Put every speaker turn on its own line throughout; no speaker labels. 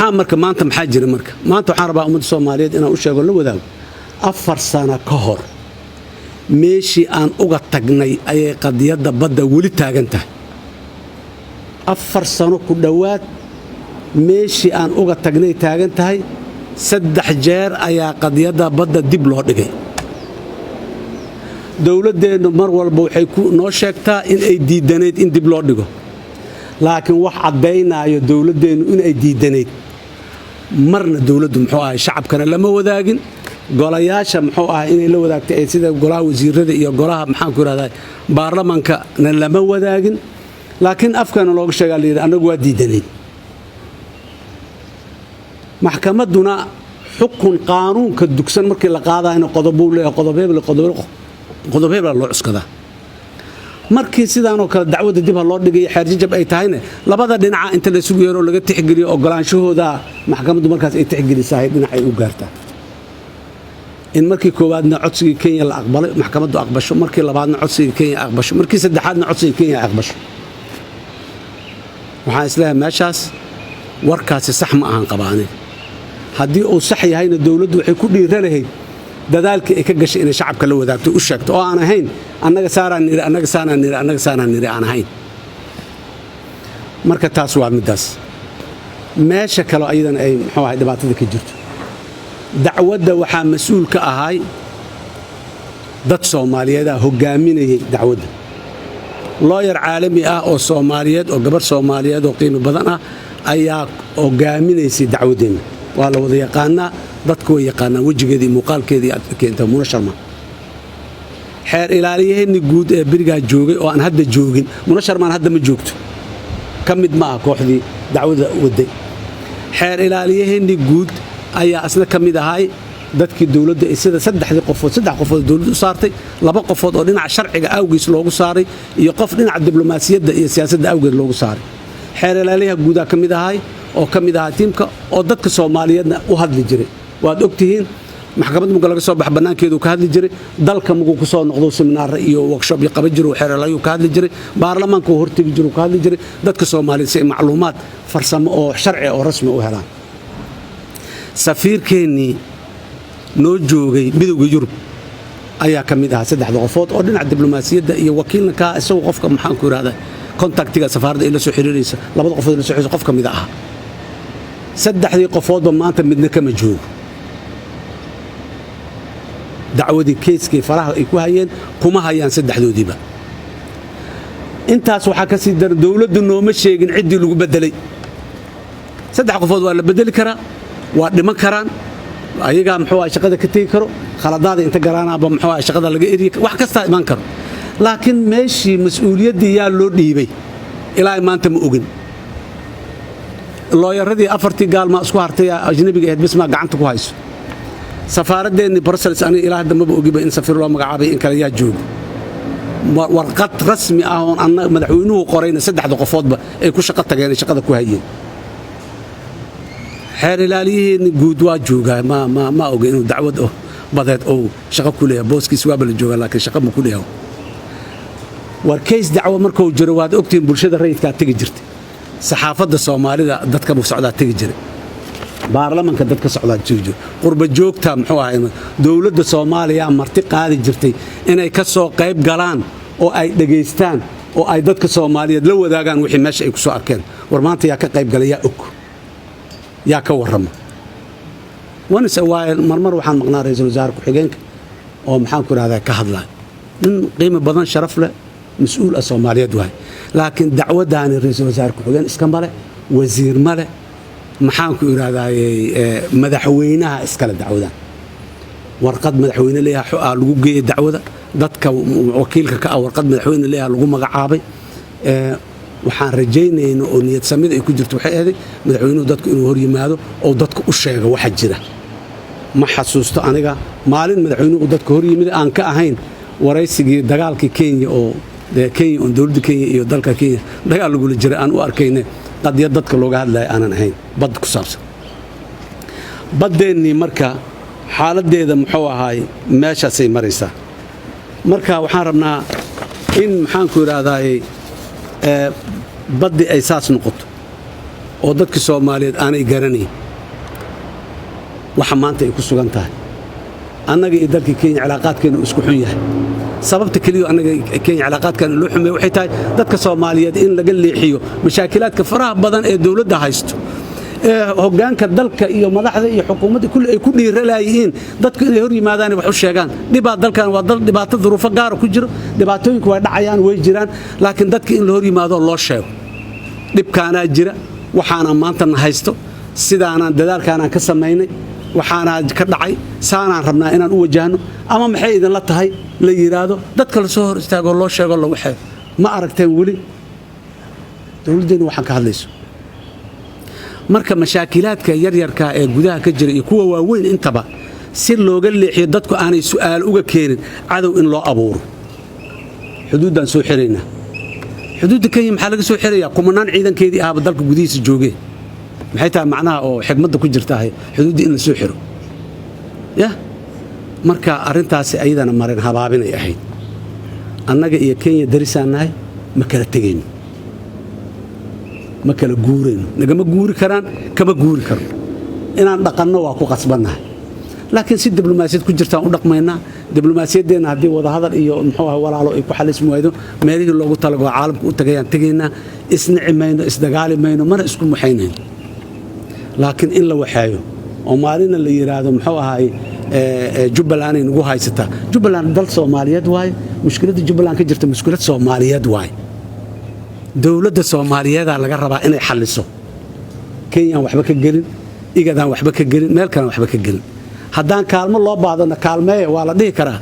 maxaa marka maxaa jira marka maanta waxaan rabaa ummadda Soomaaliyeed inaan u sheego la wadaago 4 sano ka hor meeshii aan uga tagnay ayay qadiyadda badda weli taagan tahay 4 sano ku dhawaad meeshii aan uga tagnay taagan tahay 3 jeer ayaa qadiyadda badda dib loo dhigay dawladdeenu mar walba waxay ku noo sheegtaa in ay diidaneed in dib loo dhigo laakiin wax cadeynaayo dawladdeenu in ay diidaneed marna dawladdu muxuu ahay shacabkana lama wadaagin golayaasha muxuu ahay inay la wadaagtay ay sida golaha wasiirada iyo golaha maxaan ku yiraahdaa baarlamaanka lama wadaagin laakiin afkana looga sheegaa leeyahay anagu waa diidaneed maxkamaduna xukun qaanuunka dugsan markii la qaadayna qodobo leeyahay loo cuskada markii sidaan oo kale dacwada dib loo dhigay xarjijab ay tahayna labada dhinaca inta la isugu yeero laga tixgeliyo ogolaanshahooda maxkamaddu markaas ay tixgelisahay dhinac ay u gaartaa in markii koowaadna codsiga Kenya la aqbalay maxkamaddu aqbasho markii labaadna codsiga Kenya aqbasho markii saddexaadna codsiga Kenya aqbasho waxaan islaam meeshaas warkaasi sax ma ahan qabaanay haddii uu sax yahayna dawladdu waxay ku dhiiranahay dadaalka ay ka gashay in shacabka la wadaagto u sheegto oo aan ahayn annaga saaraan niri aan ahayn marka taas waa midaas meesha kale ayadana ay muxuu ahay dhibaatada ka jirto dacwadda waxaa mas'uul ka ahay dad Soomaaliyeed hogaaminayay dacwadda lawyer caalami ah oo Soomaaliyeed oo gabar Soomaaliyeed oo qiimo badan ah ayaa hogaaminaysay dacwadeena waa la wada yaqaanaa dadku way yaqaanaan wajigeedii muuqaalkeedii aad keentay munasharma xeer ilaaliyaheeni guud ee biriga joogay oo aan hadda joogin munasharmaan hadda ma joogto kamid ma ah kooxdii dacwada waday xeer ilaaliyaheeni guud ayaa asna kamid ahay dadkii dawladda sida saddex qofood dawladdu saartay 2 qofood oo dhinaca sharciga awgiis loogu saaray iyo qof dhinaca diblomaasiyadda iyo siyaasadda awgeed loogu saaray xeer ilaaliyaha guud kamid ahay oo kamid ahaa tiimka oo dadka Soomaaliyeedna u hadli jiray waad ogtihiin maxkamadda muga laga soo bax banaankeedu ka hadli jiray dalka mugu ku soo noqdo seminar iyo workshop iyo qaban jiray xeer ilaaliyu ka hadli jiray baarlamaanku hortagi jiray ka hadli jiray dadka Soomaaliyeed si macluumaad farsamo oo sharci oo rasmi u helaan safiirkeeni noo joogay midowga Yurub ayaa kamid ahaa 3 qofood oo dhinaca diblomaasiyadda iyo wakiilna ka isagoo qofka maxaan ku yiraahdaa kontaktiga safaaradda ila soo xiriiraysa 2 qofood ila soo xiriiraysa qof kamid ah 3 qofoodba maanta midna kama joogo dacwadii keeskii faraha ay ku hayeen kuma hayaan 3doodiba intaas waxa ka sii dar dawladdu nooma sheegin cidii lagu bedelay 3 qofood waa la bedeli karaa waa dhiman karaan ayaga muxuu ahay shaqada ka tagi karo khaladaada inta garaanaaba muxuu ahay shaqada laga eriyo wax kasta iman karo laakiin meeshii mas'uuliyadii yaa loo dhiibay ilaa maanta ma ogin looyaradii 4 gaalma isku hartay ajnabiga ahayd bisma gacanta ku hayso safaaraddeeni Brussels ani ilaa hadda ma ogiba in safiir loo magacaabay in kala yaa joogo warqad rasmi ah oo madaxweynuhu qorayna 3 qofoodba ay ku shaqo tageen shaqada ku hayeen xeer ilaaliyaheeni guud waa joogaa ma oga inuu dacwad badeed oo shaqo ku leeyahay booskiis waa bal jooga laakiin shaqo ma ku leeyahay war case dacwo markuu jiro waad ogtiin bulshada rayidka tagi jirtay saxaafadda Soomaalida dadka u socdaa tagi jiray baarlamaanka dadka socdaa jiro qurba joogta muxuu ahay dawladda Soomaaliya marti qaadi jirtay inay ka soo qayb galaan oo ay dhageystaan oo ay dadka Soomaaliyeed la wadaagaan wixii meesha ay ku soo arkeen war maanta yaa ka qayb galaya yaa ka warrama wanase waa marmar waxaan maqnaa ra'iisul wasaare ku xigeenka oo maxaan ku raadaya ka hadlay nin qiimo badan sharaf leh mas'uul ah Soomaaliyeed waay laakiin dacwadaani ra'iisul wasaare ku xigeen iska male wasiir male maxaan ku iraadaayay madaxweynaha iskala dacwadaan warqad madaxweyne leeyahay lagu geeyay dacwada dadka wakiilka ka warqad madaxweyne leeyahay lagu magacaabay waxaan rajaynaynaa oo niyad samida ay ku jirto waxay ahayd madaxweynuhu dadku inuu hor yimaado oo dadku u sheego waxa jira ma xasuusto aniga maalin madaxweynuhu dadku hor yimid aan ka ahayn waraysigii dagaalkii Kenya oo dawladda Kenya iyo dalka Kenya dagaal lagu jiray aan u arkaynay qadiyad dadka looga hadlay aanan ahayn bad ku saabsan badeeni marka xaaladeeda muxuu ahaay meeshaasay maraysaa marka waxaan rabnaa in maxaan ku iraahdaa baddi ay saas noqoto oo dadka Soomaaliyeed aanay garanayn waxa maanta ay ku sugan tahay annaga iyo dalka Kenya cilaaqaadkeenu isku xun yahay sababta kaliya annaga Kenya cilaaqaadkeenu loo xumeeyo waxay tahay dadka Soomaaliyeed in laga leexiyo mashaakilaadka faraha badan ee dawladda haysto hoggaanka dalka iyo madaxda iyo xukuumadda kulli ay ku dhiiralaayeen dadku inay hor yimaadaan wax u sheegaan dalkan waa dal dhibaato duruufo gaar ah ku jiro dhibaatooyinku way dhacayaan way jiraan laakiin dadka in la hor yimaado loo sheego dhibkaana jira waxaana maanta haysto sidaana dadaalkaana ka sameeynay waxaana ka dhacay saanaan rabnaa inaan u wajahno ama maxay idin la tahay la yiraahdo dadka la soo hor istaago loo sheego la waxay ma aragteen wali dawladdeenu waxaan ka hadlayso marka mashaakilaadka yaryarka ee gudaha ka jira iyo kuwa waaweyn intaba si looga leexiyo dadku aanay su'aal uga keenin cadow in loo abuuro xuduudan soo xirayna xuduudda Kenya maxaa laga soo xirayaa kumanaan ciidankeedii ahaba dalka gudihiisa joogay maxay tahay macnaha oo xigmadda ku jirta xuduudda in la soo xiro marka arintaasi ayadana marin habaabinay ahayd annaga iyo Kenya darisaanahay ma kala tagayno ma kala guurayno nagama guuri karaan kama guuri karo inaan dhaqanno waa ku qasbannahay laakiin si diblomaasiyad ku jirtaan u dhaqmaynaa diblomaasiyadeena haddii wada hadal iyo muxuu ahaa walaalo ay ku xalismi waydo meelihii loogu talago caalamka u tagayaan tagaynaa isnici mayno isdagaali mayno mana isku muxaynayno laakiin in la waxeeyo oo maalina la yiraahdo muxuu ahaay Jubbaland ay nagu haysataa Jubbaland dal Soomaaliyeed waay mushkiladda Jubbaland ka jirta mushkilad Soomaaliyeed waay dawladda Soomaaliyeed laga rabaa inay xaliso Kenya waxba ka gelin igadan waxba ka gelin meel kale waxba ka gelin haddaan kaalmo loo baadana kaalmeeyo waa la dhihi karaa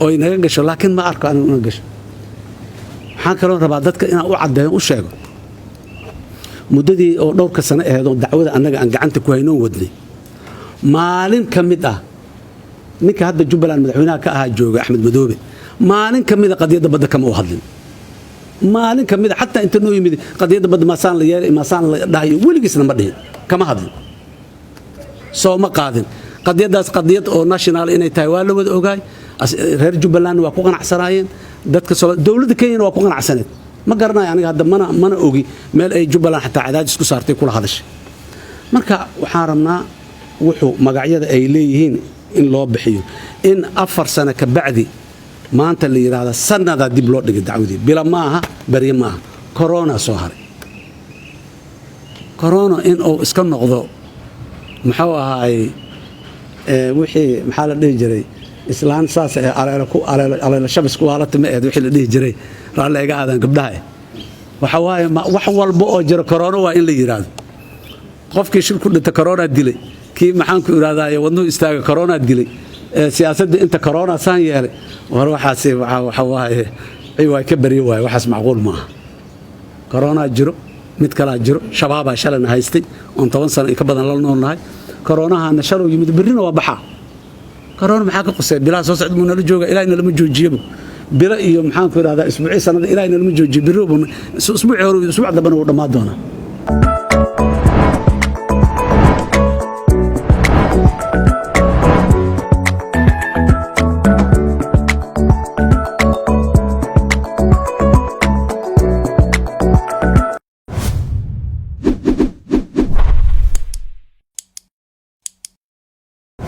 oo inaga gasho laakiin ma arko aan una gasho waxaan kaloo rabaa dadka inaan u cadeeyo u sheego muddadii oo dhowrka sano ahayd oo dacwada annaga aan gacanta ku hayno wadnay maalin ka mid ah ninka hadda Jubbaland madaxweynaha ka ahaa jooga Axmed Madoobe maalin ka mid ah qadiyadda badda kama u hadlin maalin ka mid ah xataa inta noo yimid qadiyadda badda maasaan la yeelay maasaan la dhahayo weligiisna ma dhihin kama hadlin soo ma qaadin qadiyadaas qadiyad oo national inay tahay waa la wada ogaay reer Jubbaland waa ku qanacsanaayeen dadka dawladda Kenya waa ku qanacsaneed ma garanayo aniga hadda mana ogi meel ay Jubbaland xataa cadaadis ku saartay kula hadashay marka waxaan rabnaa wuxuu magacyada ay leeyihiin in loo bixiyo in 4 sano ka bacdi maanta la yiraahdo sanada dib loo dhigay dacwadii bila ma aha bari ma aha corona soo haray corona in oo iska noqdo muxuu ahaay wixii maxaa la dhihi jiray islaan saas ee aleela shabis ku waalata ma eed wixii la dhihi jiray raali iga aadan gabdhaha waxa waaye wax walba oo jira corona waa in la yiraahdo qofkii shil ku dhintay corona dilay kii maxaan ku iraahdaa wadnuhu istaaga corona dilay siyaasadda inta corona saan yeelay war waxaas waxa waaye ay way ka bari waay waxaas macquul ma aha corona jiro mid kala jiro shabaab ay shalana haystay on 10 sano ka badan la noolnahay corona hana shalow yimid birina waa baxa corona maxaa ka qosay bilaa soo socdo muna la jooga ilaahina lama joojiyo bila iyo maxaan ku iraahdaa isbuuci sanada ilaahina lama joojiyo biro isbuuci hore isbuuc dambana uu dhamaa doona